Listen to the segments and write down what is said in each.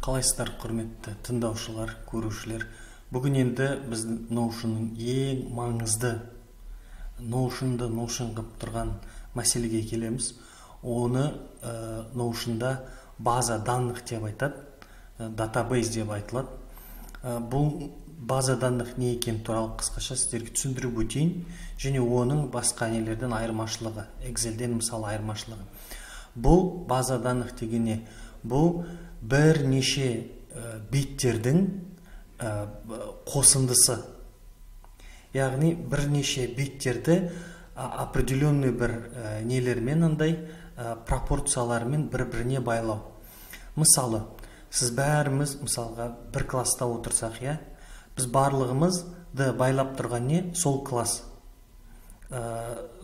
Қалайсыздар, құрметті тыңдаушылар, көрушілер. Бүгін енді біз Notion'ның ең маңызды, Notion'ды Notion қып тұрған мәселеге келеміз. Оны Notion'да база данных деп айтады, database деп айтылады. Бұл база данных не екен туралы қысқаша сіздерге түсіндіріп өтейін, және оның басқа нелерден айырмашылығы, Excel'ден мысалы айырмашылығы. Бұл база данных дегене, бұл бірнеше беттердің қосындысы. Яғни бірнеше беттерді определенный бір нелермен, андай пропорциялармен бір-біріне байлау. Мысалы, сіз бәріміз мысалға бір класста отырсақ, біз барлығымызды байлап тұрған не? Сол класс.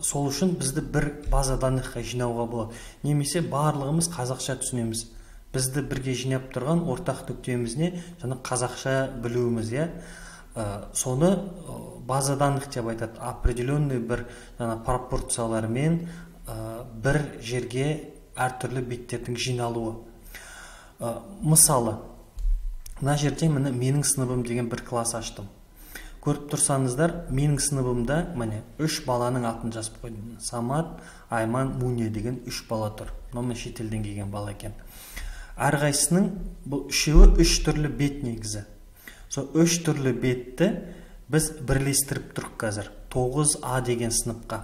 Сол үшін бізді бір база данныхқа жинауға болады. Немесе барлығымыз қазақша түсінеміз. Бізді бірге жинап тұрған ортақ нүктеміз не? Жаңа қазақша білуіміз, соны база данных деп айтады. Определенный бір пропорциялармен бір жерге әртүрлі беттердің жиналуы. Мысалы, мына жерде менің сыныбым деген бір класс аштым. Көріп тұрсаңыздар, менің сыныбымда 3 баланың атын жазып қойдым. Самат, Айман, Муне деген 3 бала тұр. Мына шетелден келген бала екен. Әрқайсының бұл үшеуі 3 түрлі бет негізі. Сол 3 түрлі бетті біз бірлестіріп тұрық қазір 9А деген сыныпқа.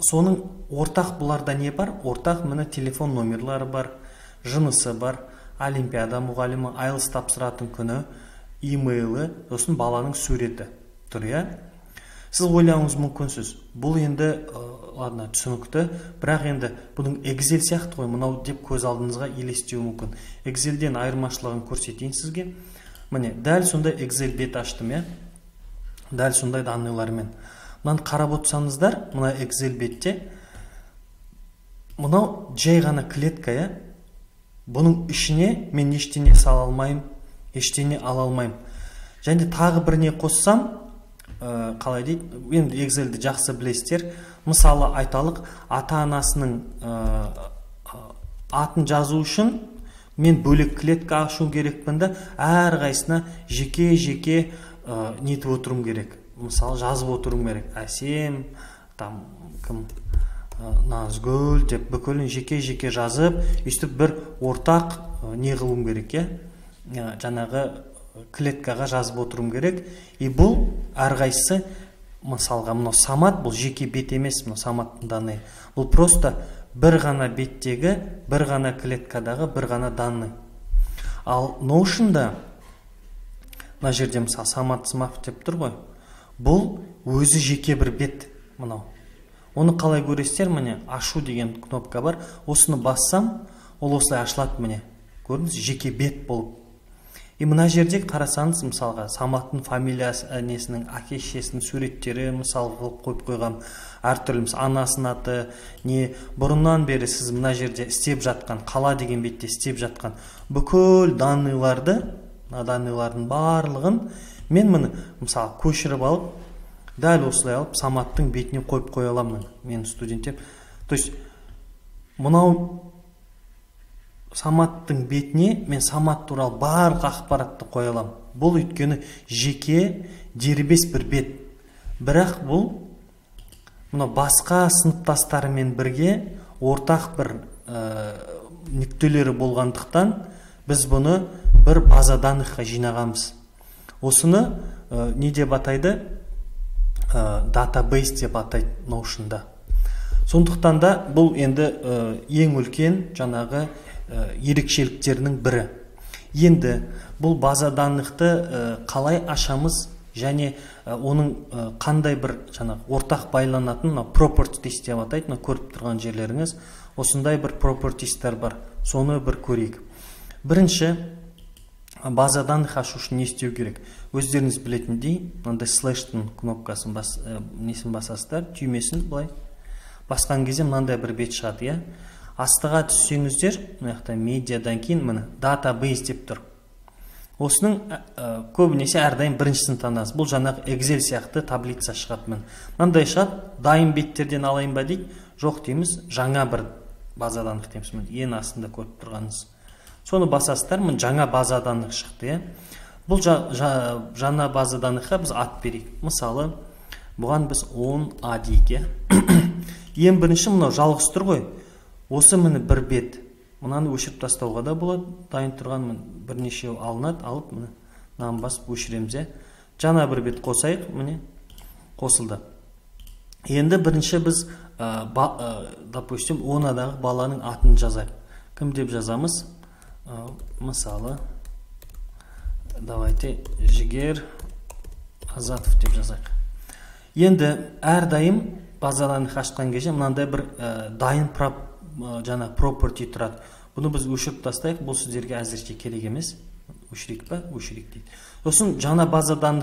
Соның ортақ бұларда не бар? Ортақ телефон номерлары бар, жынысы бар, олимпиада мұғалімі, IELTS тапсыратын күні, имейлі, сосын баланың суреті тұр, Сіз ойлауыңыз мүмкінсіз. Бұл енді, түсінікті, бірақ енді бұның Excel сияқты ғой, мынау деп көз алдыңызға елестеуі мүмкін. Excel'ден айырмашылығын көрсетейін сізге. Дәл сондай Excel бет аштым, Дәл сондай данныйлармен. Мынаны қарап отырсаңыздар, мына Excel бетте мынау жай ғана клетка, Бұның ішіне мен ештеңе сала алмайым, ештеңе ала алмайым. Және тағы біріне қоссам, қалай дейді, енді Excel'ді жақсы білесіздер. Мысалы айталық, ата-анасының атын жазу үшін мен бөлек клетка ашу керекпін да, әрқайсына жеке-жеке нетіп отыруым керек. Мысалы жазып отыруым керек. Әсем, Назгүл деп бүкілін жеке-жеке жазып, өстіп бір ортақ не қылуым керек, жаңағы клеткаға жазып отыруым керек. И бұл әрқайсысы, мысалға, мынау Самат, бұл жеке бет емес, мынау Саматтың данные. Бұл просто бір ғана беттегі, бір ғана клеткадағы, бір ғана данный. Ал Notion'да, мына жерде мысалы Самат Смаф деп тұр ғой, бұл өзі жеке бір бет, мынау. Оны қалай көресіздер, ашу деген кнопка бар. Осыны бассам, ол осылай ашылады, Көрдіңіз, жеке бет болып. И мына жерде қарасаңыз, мысалға, Саматтың фамилиясы, несінің, әке-шешесінің суреттері, мысал қылып қойып қойған, әртүрлі, анасының аты, не бұрыннан бері сіз мына жерде істеп жатқан, қала деген бетте істеп жатқан бүкіл данныйлардың барлығын мен мысалы көшіріп алып, дәл осылай алып, Саматтың бетіне қойып қоя аламын, мен студентем. То есть, мынау Саматтың бетіне мен Самат туралы барлық ақпаратты қоя аламын. Бұл өйткені жеке дербес бір бет. Бірақ бұл басқа сыныптастарымен бірге ортақ бір нүктелері болғандықтан біз бұны бір база данныхқа жинағанбыз. Осыны не деп атайды? Database деп атайды Notion'да. Сондықтан да бұл енді ең үлкен жаңағы ерекшеліктерінің бірі. Енді бұл база данныхты қалай ашамыз және оның қандай бір ортақ байланатын properties деп атайды, көріп тұрған жерлеріңіз. Осындай бір properties'тер бар. Соны бір көрейік. Бірінші, база данных ашу үшін не істеу керек? Өздеріңіз білетіндей, мынандай слэштың кнопкасын несін басасыздар, түймесін былай басқан кезде мынандай бір бет шығады, Астыға түссеңіздер, мынаяқта медиадан кейін database деп тұр. Осының көбінесе әрдайым біріншісін танасыз. Бұл жаңағы Excel сияқты таблица шығады. Мынандай шығады, дайын беттерден алайын ба дейді, жоқ дейміз, жаңа бір базадан дейміз. Ең астында көріп тұрғаныңыз. Соны басасыздар, мына жаңа база данлық шықты. Бұл жаңа база данлыққа біз ат берейік. Мысалы, бұған біз 10А дейік. Ең бірінші мынау жалғыз тұр ғой. Осы міне бір бет. Мынаны өшіріп тастауға да болады. Дайын тұрған бірнешеу алынады, алып мынаны басып өшіреміз. Жаңа бір бет қосайық, міне қосылды. Енді бірінші біз допустим 10адағы баланың атын жазайық. Кім деп жазамыз? Мысалы, давайте Жігер Азатов деп жазайық. Енді әрдайым базадан ашқан кезде мынандай бір дайын жаңа property тұрады. Бұны біз өшіріп тастайық, бұл сіздерге әзірше керек емес. Өшірейік па? Өшірейік дейді. Сосын жаңа базадан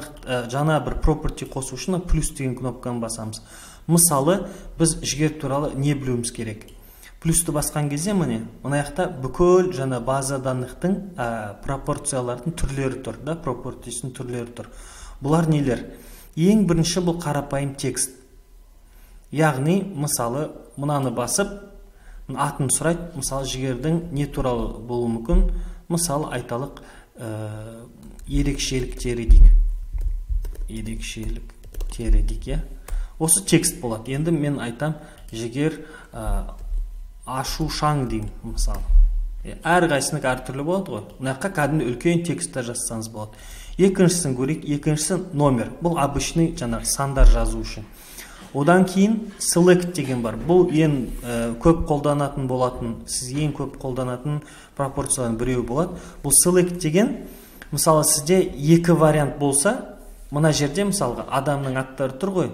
жаңа бір property қосу үшін плюс деген кнопканы басамыз. Мысалы, біз Жігер туралы не білуіміз керек? Плюсті басқан кезде мына жақта бүкіл жаңа база данлықтың пропорциялардың түрлері тұр, да, properties'дің түрлері тұр. Бұлар нелер? Ең бірінші бұл қарапайым текст. Яғни, мысалы, мынаны басып, атын сұрайды, мысалы, Жігердің не туралы болуы мүмкін? Мысалы, айталық ерекшеліктері дейік. Ерекшеліктері дейік. Осы текст болады. Енді мен айтам, Жігер ашушаң деймін, мысалы. Әр қайсының әртүрлі болады ғой. Мынаққа кәдімгі үлкен тексттер жазсаңыз болады. Екіншісін көрейік, екіншісі номер. Бұл обычный жаңағы сандар жазу үшін. Одан кейін select деген бар. Бұл ең көп қолданатын болатын, сіз ең көп қолданатын пропорциялардың біреуі болады. Бұл select деген, мысалы, сізде екі вариант болса, мына жерде мысалға адамның аттары тұр ғой.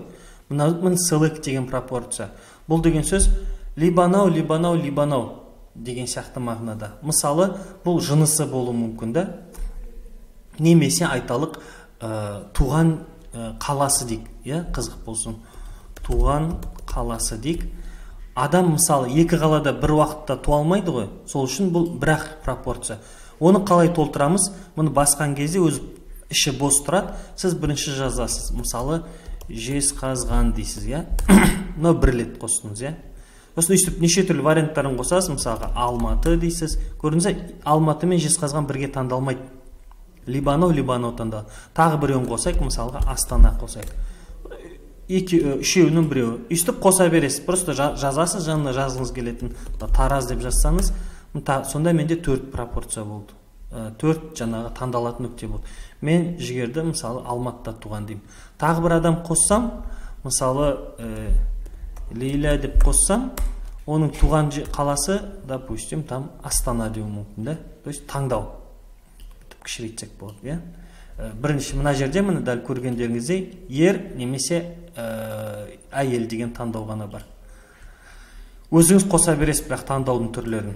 Мына select деген пропорция. Бұл деген сөз либанау деген сияқты мағынада. Мысалы, бұл жынысы болуы мүмкін да. Немесе айталық туған қаласы дейік. Қызық болсын. Туған қаласы дейік. Адам мысалы екі қалада бір уақытта туа алмайды ғой. Сол үшін бұл бірақ пропорция. Оны қалай толтырамыз? Мұны басқан кезде өз іші бос тұрады. Сіз бірінші жазасыз. Мысалы, жезқазған дейсіз, но бір рет қостыңыз, Осыны үстіп неше түрлі варианттарын қосасыз, мысалға Алматы дейсіз. Көрдіңіз, Алматы мен Жезқазған бірге таңдалмайды. Либанау таңдалады. Тағы біреуін қосайық, мысалға Астана қосайық. Үшеуінің біреуі. Үстіп қоса бересіз. Просто жазасыз, жанына жазғыңыз келетін. Тараз деп жазсаңыз, сонда менде 4 пропорция болды. 4 жаңағы таңдалатын нүкте болды. Мен Жігерді мысалы Алматыда туған деймін. Тағы бір адам қоссам, мысалы Лейла деп қоссам, оның туған қаласы, допустим, там Астана деу мүмкін, да? То есть таңдау. Кішірейтсек болады, Бірінші мына жерде міне дәл көргендеріңізде ер немесе әйел деген таңдау ғана бар. Өзіңіз қоса бересіз бірақ таңдаудың түрлерін.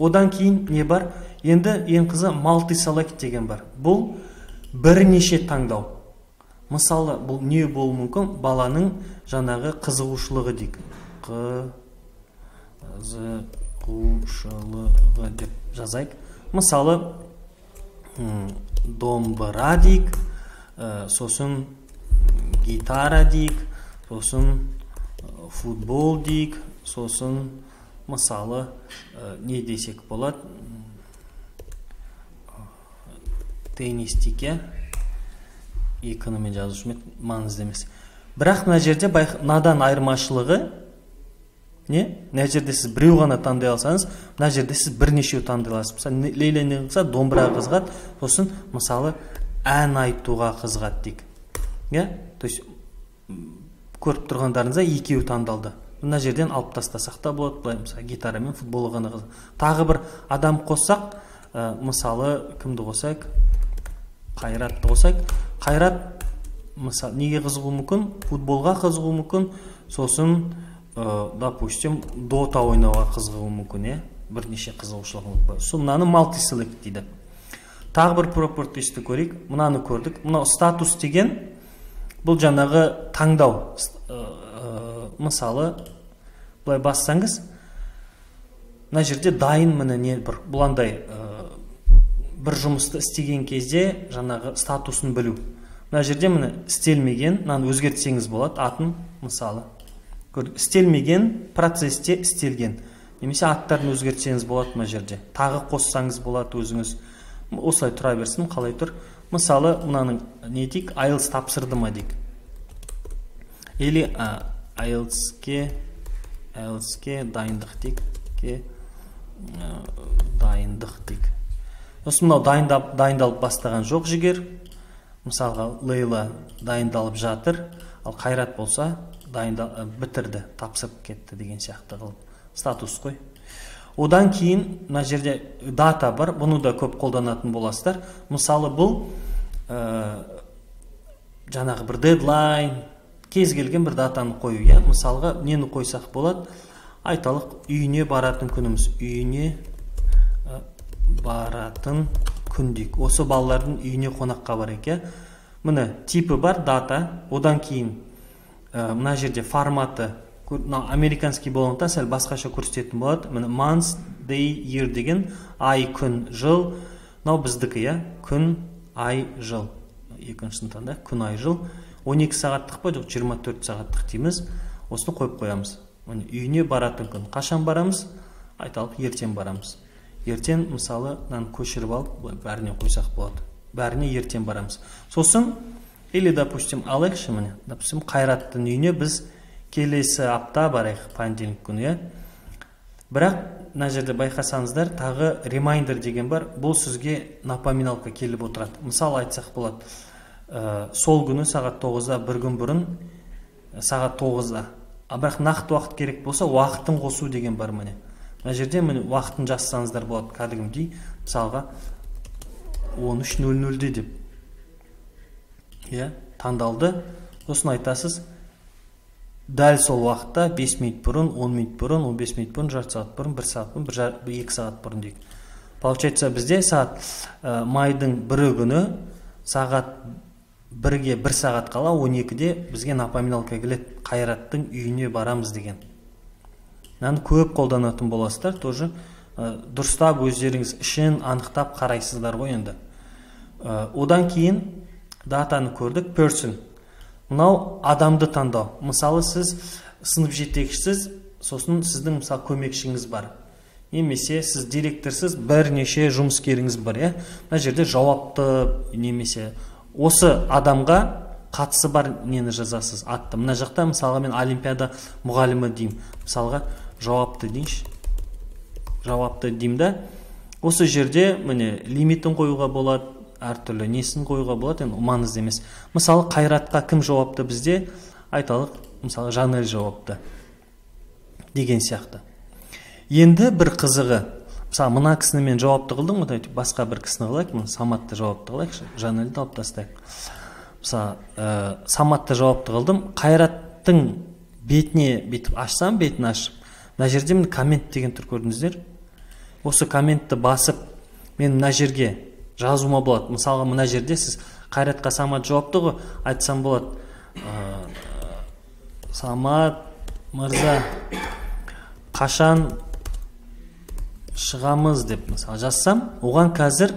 Одан кейін не бар? Енді ең қызы multi-select деген бар. Бұл бірнеше таңдау. Мысалы, бұл не болуы мүмкін? Баланың жаңағы қызығушылығы дейік. Қызығушылығы деп жазайық. Мысалы, домбыра дейік, сосын гитара дейік, сосын футбол дейік, сосын мысалы не десек болады? Теннис дейік, екінімен жазушымен маңызды емес. Бірақ мына жерде мынадан айырмашылығы мына жерде сіз біреу ғана таңдай алсаңыз, мына жерде сіз бірнешеу таңдай аласыз. Мысалы, Лейла не қылса, домбыра қызығады, сосын мысалы ән айтуға қызығады дейік. То есть көріп тұрғандарыңызда екеуі таңдалды. Мына жерден алып тастасақ та болады, былай мысалы гитара мен футбол ғана қызық. Тағы бір адам қоссақ, мысалы кімді қосайық? Қайратты қосайық. Қайрат мысалы неге қызығуы мүмкін? Футболға қызығуы мүмкін, сосын допустим дота ойнауға қызығуы мүмкін, бірнеше қызығушылығы бар. Мынаны multi-select дейді. Тағы бір propertiesті көрейік. Мынаны көрдік. Мынау статус деген бұл жаңағы таңдау. Мысалы былай бассаңыз, мына жерде дайын міне не бір бұландай бір жұмысты істеген кезде жаңағы статусын білу. Мына жерде міне істелмеген, мынаны өзгертсеңіз болады, атын мысалы. Істелмеген процесте істелген. немесе аттарын өзгертсеңіз болады мына жерде, тағы қоссаңыз болады өзіңіз. Осылай тұра берсін, қалай тұр. Мысалы, мынаның не дейік, IELTS тапсырды ма дейік. Или IELTS-ке дайындық дейік. Дайындық дейік. Осы мынау дайындалып бастаған жоқ жігер. Мысалға, Лейла дайындалып жатыр, ал Қайрат болса бітірді, тапсырып кетті деген сияқты қылып. Статус қой. Одан кейін мына жерде дата бар, бұны да көп қолданатын боласыздар. Мысалы, бұл жаңағы бір дедлайн, кез келген бір датаны қою. Мысалға, нені қойсақ болады? Айталық, үйіне баратын күніміз. Үйіне баратын күн дейік. Осы балалардың үйіне қонаққа барайық. Міне типі бар, дата. Одан кейін мына жерде форматы, американский болғанда сәл басқаша көрсететін болады. Міне month, day, year деген ай, күн, жыл. Мынау біздікі, күн, ай, жыл. Екінші сыныптанда күн, ай, жыл. 12 сағаттық па, жоқ 24 сағаттық дейміз. Осыны қойып қоямыз. Үйіне баратын күн. Қашан барамыз? Айталық, ертең барамыз. Ертең, мысалы, көшіріп алып, бәріне қойсақ болады. Бәріне ертең барамыз. Сосын, или, допустим, алайықшы міне, допустим, Қайраттың үйіне біз келесі апта барайық, понедельник күні. Бірақ, мына жерде байқасаңыздар, тағы reminder деген бар. Бұл сізге напоминалка келіп отырады. Мысалы айтсақ болады, сол күні сағат 9-да, бір күн бұрын сағат 9-да. Бірақ нақты уақыт керек болса, уақытын қосу деген бар міне. Мына жерде міне уақытын жазсаңыздар болады, кәдімгідей, мысалға 13:00-де деп. Таңдалды. Сосын айтасыз, дәл сол уақытта 5 минут бұрын, 10 минут бұрын, 15 минут бұрын, жарты сағат бұрын, 1 сағат бұрын, 2 сағат бұрын дейік. Получается, бізде майдың 1 күні сағат 1-ге 1 сағат қала 12-де бізге напоминалка келеді, Қайраттың үйіне барамыз деген. Көп қолданатын боласыздар, тоже дұрыстап өздеріңіз ішін анықтап қарайсыздар ғой енді. Одан кейін датаны көрдік, person. Мынау адамды таңдау. Мысалы, сіз сынып жетекшісіз, сосын сіздің мысалы көмекшіңіз бар. Немесе сіз директорсыз, бірнеше жұмыскеріңіз бар. Мына жерде жауапты, немесе осы адамға қатысы бар нені жазасыз, атты. Мына жақта мысалға мен олимпиада мұғалімі деймін. Мысалға жауапты дейінші. Жауапты деймін да. Осы жерде міне лимитін қоюға болады, әртүрлі несін қоюға болады, енді маңызды емес. Мысалы Қайратқа кім жауапты бізде? Айталық, мысалы Жанель жауапты деген сияқты. Енді бір қызығы, мысалы мына кісіні мен жауапты қылдым, басқа бір кісіні қылайық, Саматты жауапты қылайықшы, Жанельді алып тастайық. Мысалы Саматты жауапты қылдым, Қайраттың бетіне бетіп ашсам, бетін ашып, мына жерде мен коммент деген түр көрдіңіздер. Осы комментті басып, мен мына жерге жазуыма болады. Мысалға мына жерде сіз Қайратқа Самат жауапты ғой, айтсам болады. Самат мырза, қашан шығамыз деп мысалы жазсам, оған қазір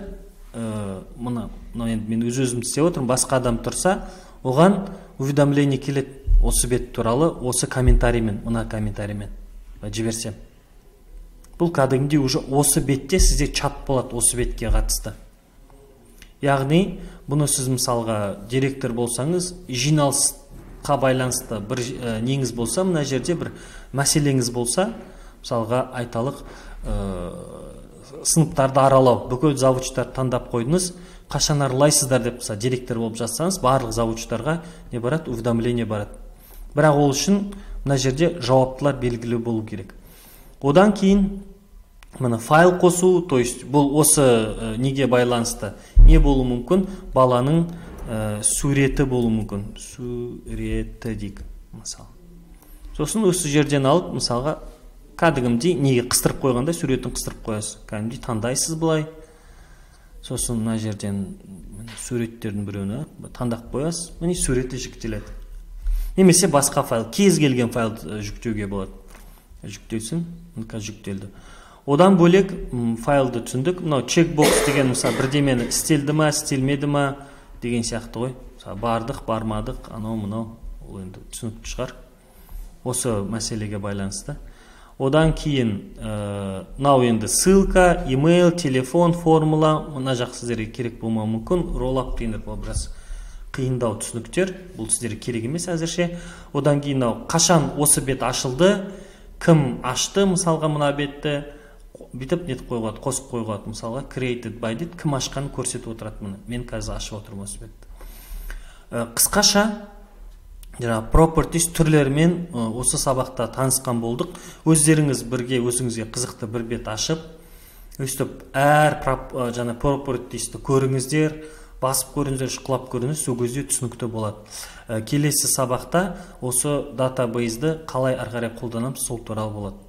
мен өзім істеп отырмын, басқа адам тұрса, оған уведомление келеді осы бет туралы, осы комментариймен, мына комментариймен жіберсем. Бұл кәдімгідей уже осы бетте сізде чат болады осы бетке қатысты. Яғни, бұны сіз мысалға директор болсаңыз, жиналысқа байланысты бір неңіз болса, мына жерде бір мәселеңіз болса, мысалға айталық сыныптарды аралау, бүкіл завучтарды таңдап қойдыңыз, қашан аралайсыздар деп директор болып жазсаңыз, барлық завучтарға не барады, уведомление барады. Бірақ ол үшін мына жерде жауаптылар белгілі болу керек. Одан кейін мына файл қосу, то есть бұл осы неге байланысты не болу мүмкін? Баланың суреті болу мүмкін. Суреті дейік, мысалы. Сосын осы жерден алып, мысалға, кәдімгідей неге қыстырып қойғанда суретін қыстырып қоясыз. Кәдімгідей таңдайсыз былай. Сосын мына жерден суреттердің біреуіне таңдап қоясыз. Міне суреті жүктеледі. Немесе басқа файл, кез келген файл жүктеуге болады. Жүктелсін, жүктелді. Одан бөлек файлды түсіндік. Мынау чекбокс деген мысалы бірдемені істелді ма, істелмеді ма деген сияқты ғой. Бардық, бармадық, анау мынау, ол енді түсінікті шығар. Осы мәселеге байланысты. Одан кейін мынау енді ссылка, имейл, телефон, формула, мына жақ сіздерге керек болмауы мүмкін. Rollup деген бұл біраз қиындау түсініктер, бұл сіздерге керек емес әзірше. Одан кейін қашан осы бет ашылды, кім ашты, мысалға мына бетті бүйтіп нетіп қойғат, қосып қойғат, мысалға created by дейді, кім ашқанын көрсетіп отырады мұны. Мен қазір ашып отырмын осы бетті. Қысқаша properties түрлерімен осы сабақта танысқан болдық. Өздеріңіз бірге өзіңізге қызықты бір бет ашып, өстіп әр propertiesті көріңіздер, басып көріңіздер, шұқылап көріңіз, сол кезде түсінікті болады. Келесі сабақта осы database-ді қалай ары қарай қолданамыз, сол туралы болады.